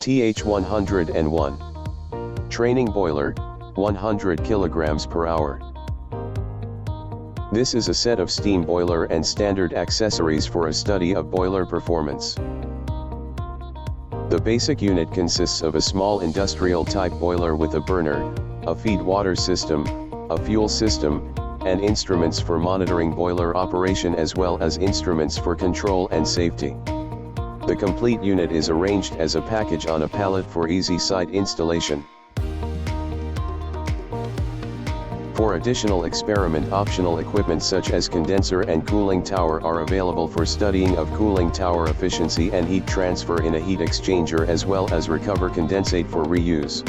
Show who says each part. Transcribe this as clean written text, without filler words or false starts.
Speaker 1: TH101. Training boiler, 100 kilograms per hour. This is a set of steam boiler and standard accessories for a study of boiler performance. The basic unit consists of a small industrial type boiler with a burner, a feed water system, a fuel system, and instruments for monitoring boiler operation as well as instruments for control and safety. The complete unit is arranged as a package on a pallet for easy site installation. For additional experiment, optional equipment such as condenser and cooling tower are available for studying of cooling tower efficiency and heat transfer in a heat exchanger as well as recover condensate for reuse.